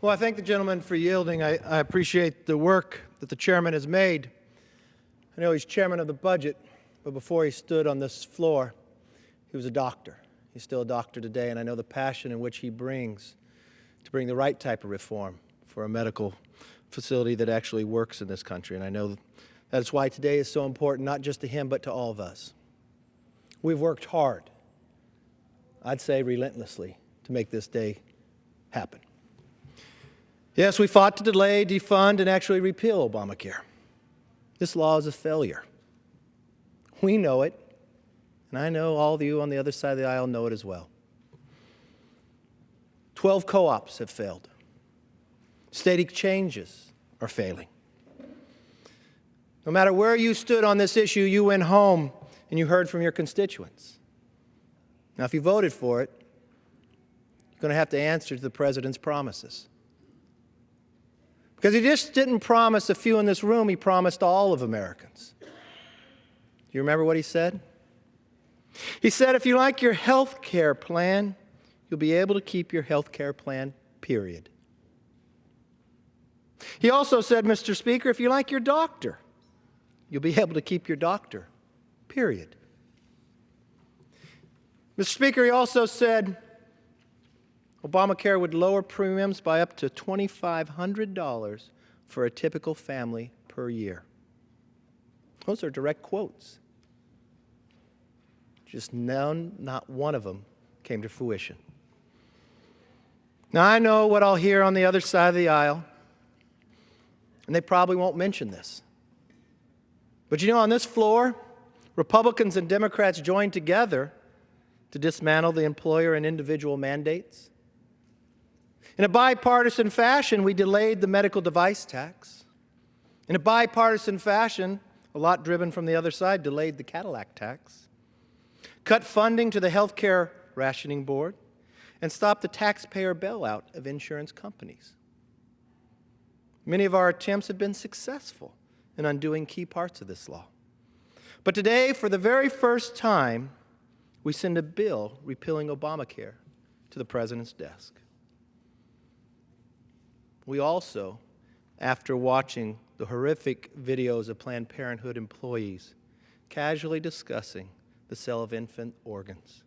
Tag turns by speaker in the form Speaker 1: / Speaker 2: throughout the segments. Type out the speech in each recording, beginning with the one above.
Speaker 1: Well, I thank the gentleman for yielding. I appreciate the work that the chairman has made. I know he's chairman of the budget, but before he stood on this floor, he was a doctor. He's still a doctor today, and I know the passion in which he brings to bring the right type of reform for a medical facility that actually works in this country. And I know that's why today is so important, not just to him, but to all of us. We've worked hard, I'd say relentlessly, to make this day happen. Yes, we fought to delay, defund, and actually repeal Obamacare. This law is a failure. We know it, and I know all of you on the other side of the aisle know it as well. 12 co-ops have failed. State exchanges are failing. No matter where you stood on this issue, you went home and you heard from your constituents. Now, if you voted for it, you're going to have to answer to the president's promises. Because he just didn't promise a few in this room, he promised all of Americans. Do you remember what he said? He said, if you like your health care plan, you'll be able to keep your health care plan, period. He also said, Mr. Speaker, if you like your doctor, you'll be able to keep your doctor, period. Mr. Speaker, he also said Obamacare would lower premiums by up to $2,500 for a typical family per year. Those are direct quotes. Just not one of them came to fruition. Now, I know what I'll hear on the other side of the aisle, and they probably won't mention this. But you know, on this floor, Republicans and Democrats joined together to dismantle the employer and individual mandates. In a bipartisan fashion, we delayed the medical device tax. In a bipartisan fashion, a lot driven from the other side, delayed the Cadillac tax, cut funding to the health care rationing board, and stopped the taxpayer bailout of insurance companies. Many of our attempts have been successful in undoing key parts of this law. But today, for the very first time, we send a bill repealing Obamacare to the president's desk. We also, after watching the horrific videos of Planned Parenthood employees casually discussing the sale of infant organs,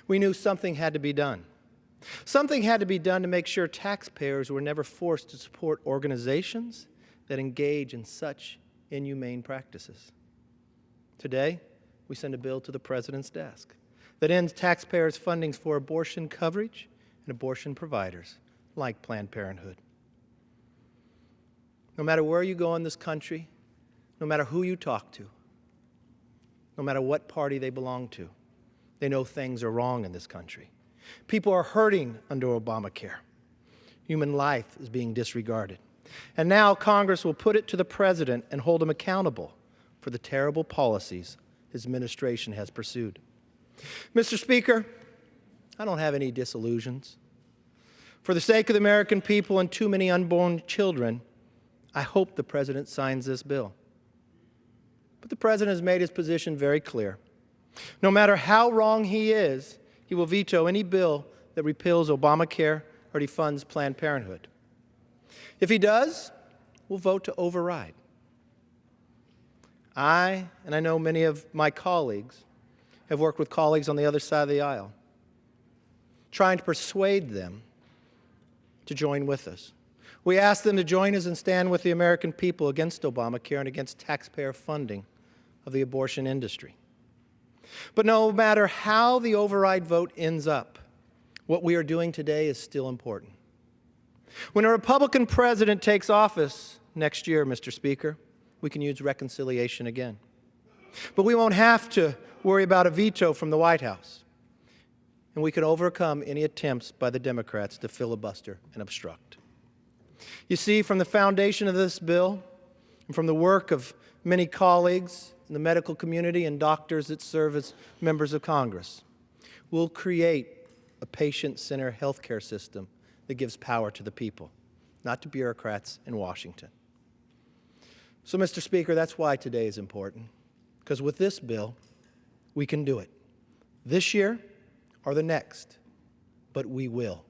Speaker 1: we knew something had to be done. Something had to be done to make sure taxpayers were never forced to support organizations that engage in such inhumane practices. Today, we send a bill to the president's desk that ends taxpayers' funding for abortion coverage and abortion providers like Planned Parenthood. No matter where you go in this country, no matter who you talk to, no matter what party they belong to, they know things are wrong in this country. People are hurting under Obamacare. Human life is being disregarded. And now Congress will put it to the president and hold him accountable for the terrible policies his administration has pursued. Mr. Speaker, I don't have any disillusions. For the sake of the American people and too many unborn children, I hope the president signs this bill. But the president has made his position very clear. No matter how wrong he is, he will veto any bill that repeals Obamacare or defunds Planned Parenthood. If he does, we'll vote to override. I know many of my colleagues, have worked with colleagues on the other side of the aisle, trying to persuade them to join with us. We ask them to join us and stand with the American people against Obamacare and against taxpayer funding of the abortion industry. But no matter how the override vote ends up, what we are doing today is still important. When a Republican president takes office next year, Mr. Speaker, we can use reconciliation again. But we won't have to worry about a veto from the White House. And we can overcome any attempts by the Democrats to filibuster and obstruct. You see, from the foundation of this bill and from the work of many colleagues in the medical community and doctors that serve as members of Congress, we'll create a patient-centered health care system that gives power to the people, not to bureaucrats in Washington. So, Mr. Speaker, that's why today is important, because with this bill, we can do it. This year or the next, but we will.